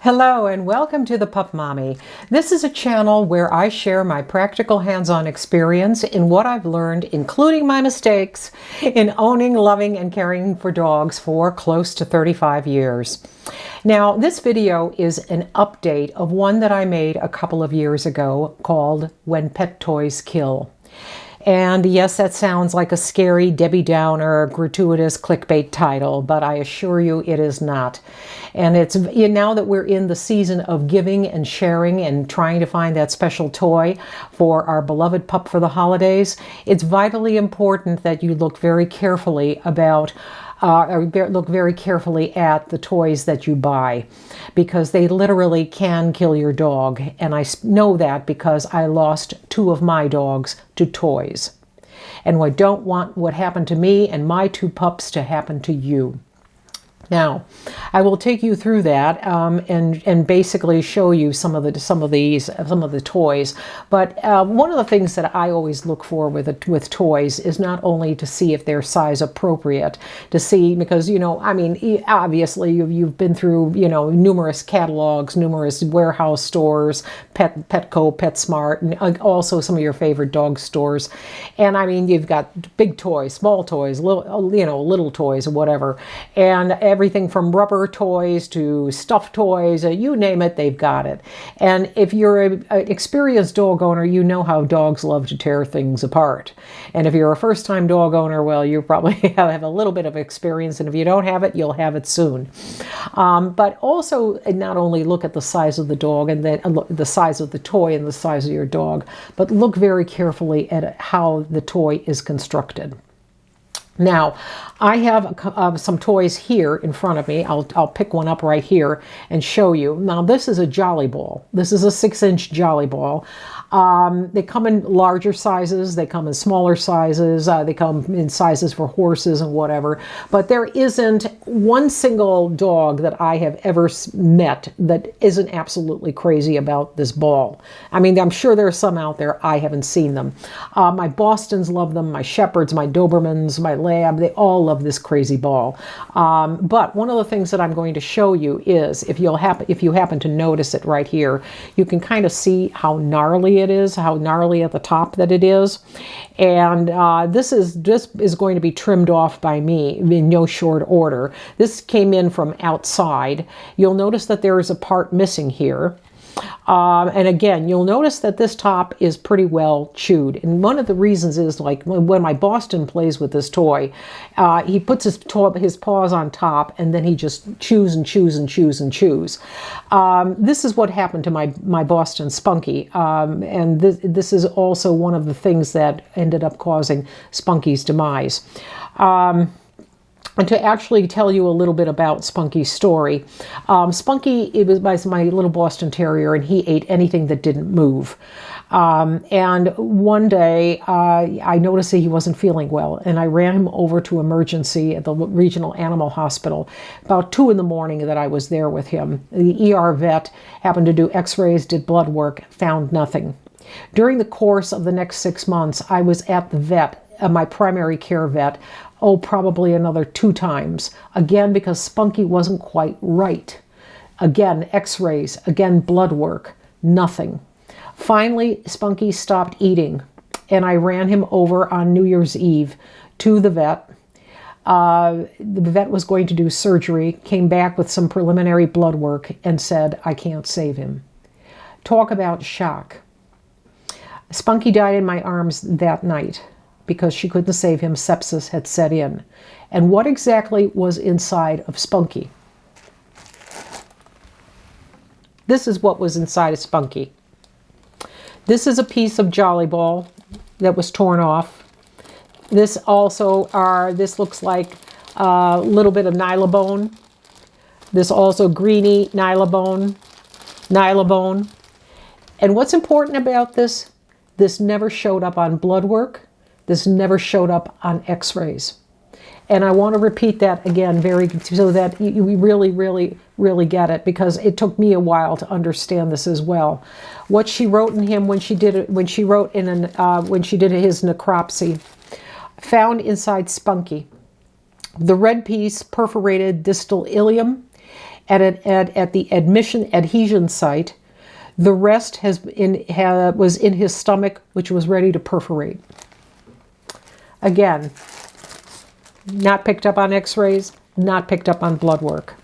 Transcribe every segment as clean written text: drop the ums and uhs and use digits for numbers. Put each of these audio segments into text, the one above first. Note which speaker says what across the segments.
Speaker 1: Hello and welcome to the Pup Mommy. This is a channel where I share my practical hands-on experience in what I've learned, including my mistakes, in owning, loving, and caring for dogs for close to 35 years. Now, this video is an update of one that I made a couple of years ago called When Pet Toys Kill. And yes, that sounds like a scary Debbie Downer, gratuitous clickbait title, but I assure you it is not. And it's now that we're in the season of giving and sharing and trying to find that special toy for our beloved pup for the holidays, it's vitally important that you look very carefully about look very carefully at the toys that you buy, because they literally can kill your dog. And I know that because I lost 2 of my dogs to toys. And I don't want what happened to me and my 2 pups to happen to you. Now, I will take you through that and basically show you some of the toys. But one of the things that I always look for with toys is not only to see if they're size appropriate, to see, because obviously you've been through numerous catalogs, numerous warehouse stores, Petco, PetSmart, and also some of your favorite dog stores. And you've got big toys, small toys, little toys, or whatever, and everything from rubber toys to stuffed toys, you name it, they've got it. And if you're an experienced dog owner, you know how dogs love to tear things apart. And if you're a first-time dog owner, well, you probably have a little bit of experience, and if you don't have it, you'll have it soon. But also, not only look at the size of the dog and the size of the toy and the size of your dog, but look very carefully at how the toy is constructed. Now, I have some toys here in front of me. I'll pick one up right here and show you. Now, this is a Jolly Ball. This is a 6-inch Jolly Ball. They come in larger sizes. They come in smaller sizes. They come in sizes for horses and whatever. But there isn't one single dog that I have ever met that isn't absolutely crazy about this ball. I'm sure there are some out there. I haven't seen them. My Bostons love them. My Shepherds, my Dobermans, my Lab, they all love this crazy ball. But one of the things that I'm going to show you is, if you happen to notice it right here, you can kind of see how gnarly it is, how gnarly at the top that it is. And this is going to be trimmed off by me in no short order. This came in from outside. You'll notice that there is a part missing here. And again, you'll notice that this top is pretty well chewed. And one of the reasons is, like, when my Boston plays with this toy, he puts his paws on top, and then he just chews and chews and chews and chews. This is what happened to my Boston Spunky. And this is also one of the things that ended up causing Spunky's demise. And to actually tell you a little bit about Spunky's story, Spunky, it was my little Boston Terrier, and he ate anything that didn't move. And one day I noticed that he wasn't feeling well, and I ran him over to emergency at the regional animal hospital. About 2 in the morning that I was there with him. The ER vet happened to do x-rays, did blood work, found nothing. During the course of the next 6 months, I was at the vet, my primary care vet, probably another 2 times. Again, because Spunky wasn't quite right. Again, x-rays, again, blood work, nothing. Finally, Spunky stopped eating, and I ran him over on New Year's Eve to the vet. The vet was going to do surgery, came back with some preliminary blood work, and said, I can't save him. Talk about shock. Spunky died in my arms that night, because she couldn't save him. Sepsis had set in. And what exactly was inside of Spunky? This is what was inside of Spunky. This is a piece of Jolly Ball that was torn off. This looks like a little bit of nylabone. This also greeny nylabone. And what's important about this never showed up on blood work. This never showed up on x-rays. And I want to repeat that again so that you really, really, really get it, because it took me a while to understand this as well. What she wrote in him when she did his necropsy, found inside Spunky, the red piece perforated distal ileum, at the adhesion site. The rest was in his stomach, which was ready to perforate. Again, not picked up on x-rays, not picked up on blood work.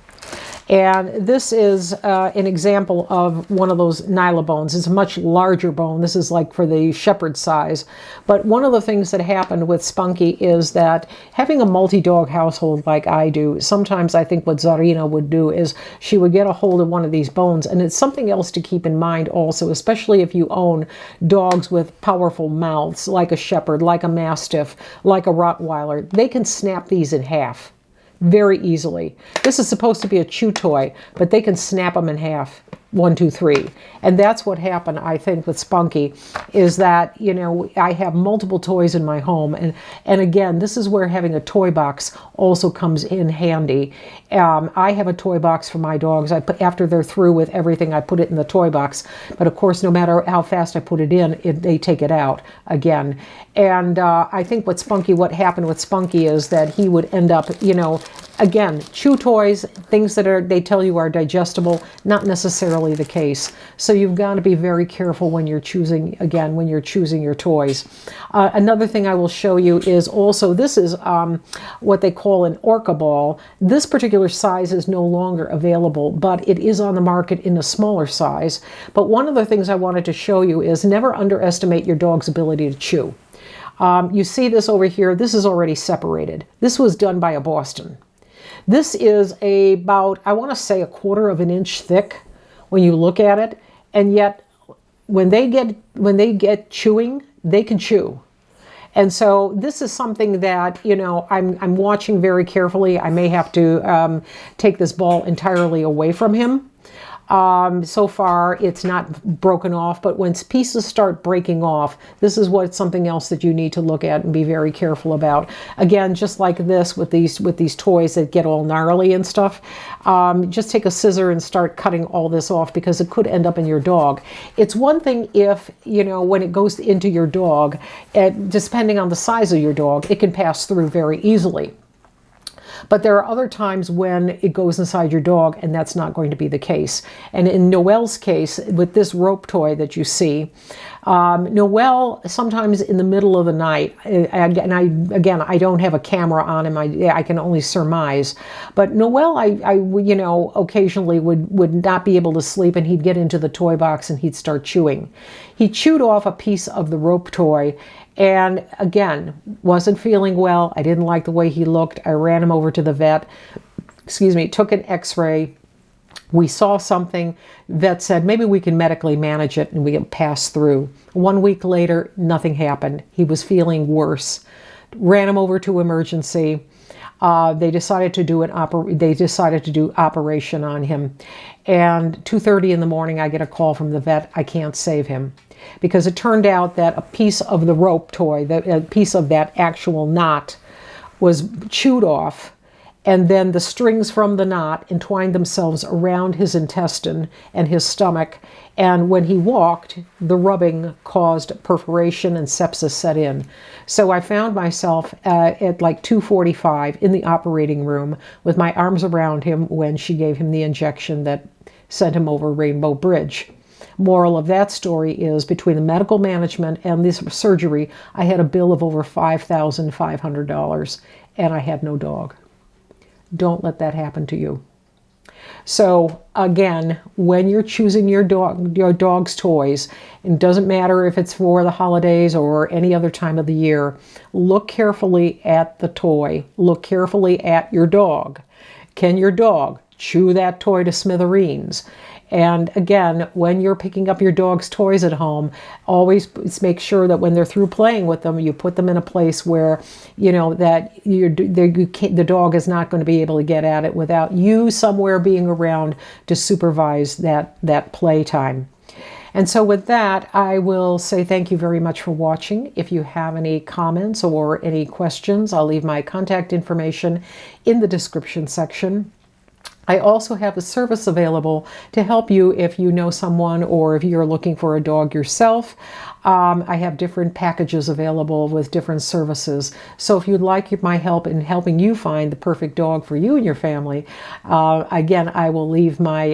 Speaker 1: And this is an example of one of those nylobones. It's a much larger bone. This is like for the shepherd size. But one of the things that happened with Spunky is that having a multi-dog household like I do, sometimes I think what Zarina would do is she would get a hold of one of these bones. And it's something else to keep in mind also, especially if you own dogs with powerful mouths, like a shepherd, like a mastiff, like a Rottweiler. They can snap these in half very easily. This is supposed to be a chew toy, but they can snap them in half. 1, 2, 3. And that's what happened, I think, with Spunky, is that, you know, I have multiple toys in my home. And again, this is where having a toy box also comes in handy. I have a toy box for my dogs. After they're through with everything, I put it in the toy box. But of course, no matter how fast I put it in, they take it out again. And I think what happened with Spunky is that he would end up, you know, again, chew toys, things that they tell you are digestible, not necessarily the case. So you've got to be very careful when you're choosing your toys. Another thing I will show you is also, this is what they call an orca ball. This particular size is no longer available, but it is on the market in a smaller size. But one of the things I wanted to show you is never underestimate your dog's ability to chew. You see this over here. This is already separated. This was done by a Boston. This is about, I want to say, 1/4 of an inch thick when you look at it, and yet when they get chewing, they can chew. And so this is something that, you know, I'm watching very carefully. I may have to take this ball entirely away from him. So far, it's not broken off, but when pieces start breaking off, this is something else that you need to look at and be very careful about. Again, just like this with these toys that get all gnarly and stuff, just take a scissor and start cutting all this off, because it could end up in your dog. It's one thing if, you know, when it goes into your dog, depending on the size of your dog, it can pass through very easily. But there are other times when it goes inside your dog, and that's not going to be the case. And in Noelle's case, with this rope toy that you see, Noelle, sometimes in the middle of the night, and I don't have a camera on him, I can only surmise, but Noelle, I you know, occasionally would not be able to sleep, and he'd get into the toy box and he'd start chewing. He chewed off a piece of the rope toy, and again, wasn't feeling well. I didn't like the way he looked. I ran him over to the vet, took an x-ray. We saw something. Vet said, maybe we can medically manage it and we can pass through. 1 week later, nothing happened. He was feeling worse. Ran him over to emergency. They decided to do operation on him. And 2:30 in the morning, I get a call from the vet. I can't save him. Because it turned out that a piece of the rope toy, a piece of that actual knot, was chewed off, and then the strings from the knot entwined themselves around his intestine and his stomach, and when he walked, the rubbing caused perforation and sepsis set in. So I found myself at like 2:45 in the operating room with my arms around him when she gave him the injection that sent him over Rainbow Bridge. Moral of that story is, between the medical management and this surgery, I had a bill of over $5,500, and I had no dog. Don't let that happen to you. So again, when you're choosing your dog's toys, it doesn't matter if it's for the holidays or any other time of the year, look carefully at the toy. Look carefully at your dog. Can your dog chew that toy to smithereens? And again, when you're picking up your dog's toys at home, always make sure that when they're through playing with them, you put them in a place where, you know, that the dog is not going to be able to get at it without you somewhere being around to supervise that play time. And so with that, I will say thank you very much for watching. If you have any comments or any questions, I'll leave my contact information in the description section. I also have a service available to help you if you know someone or if you're looking for a dog yourself. I have different packages available with different services. So if you'd like my help in helping you find the perfect dog for you and your family, again, I will leave my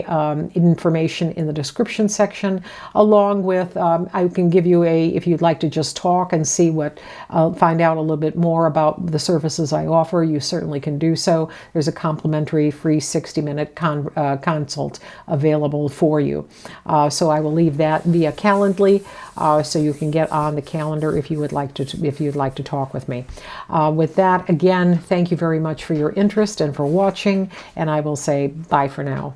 Speaker 1: information in the description section, along with I can give you if you'd like to just talk and see find out a little bit more about the services I offer, you certainly can do so. There's a complimentary free 60-minute consult available for you. So I will leave that via Calendly, so you can get on the calendar if you'd like to talk with me. With that, again, thank you very much for your interest and for watching, and I will say bye for now.